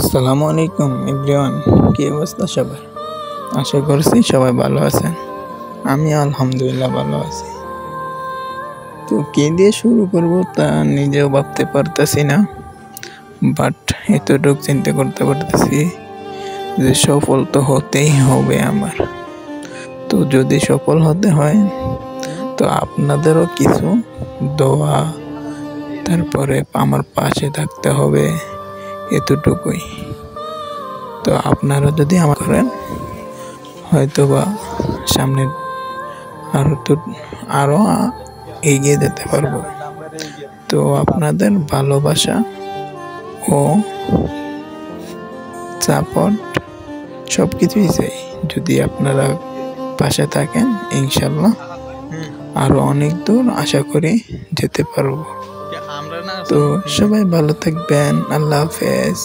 আসসালামু আলাইকুম এভরিওয়ান, কি অবস্থা সবার? আশা করছি সবাই ভালো আছেন। আমি আলহামদুলিল্লাহ ভালো আছি। তো কি দিয়ে শুরু করব তা নিজেও ভাবতে পারতেছি না, বাট এতটুকু চিন্তা করতে পারতেছি যে সফল তো হতেই হবে আমার। তো যদি সফল হতে হয় তো আপনাদেরও কিছু দোয়া, তারপরে আমার পাশে থাকতে হবে, এতটুকুই। তো আপনারা যদি আমার করেন হয়তো বা সামনে আরো এগিয়ে যেতে পারবো। তো আপনাদের ভালোবাসা ও সাপোর্ট সবকিছুই চাই। যদি আপনারা পাশে থাকেন ইনশাল্লাহ আরো অনেক দূর আশা করি যেতে পারবো। তো সবাই ভালো থাকবেন। আল্লাহ হাফেজ।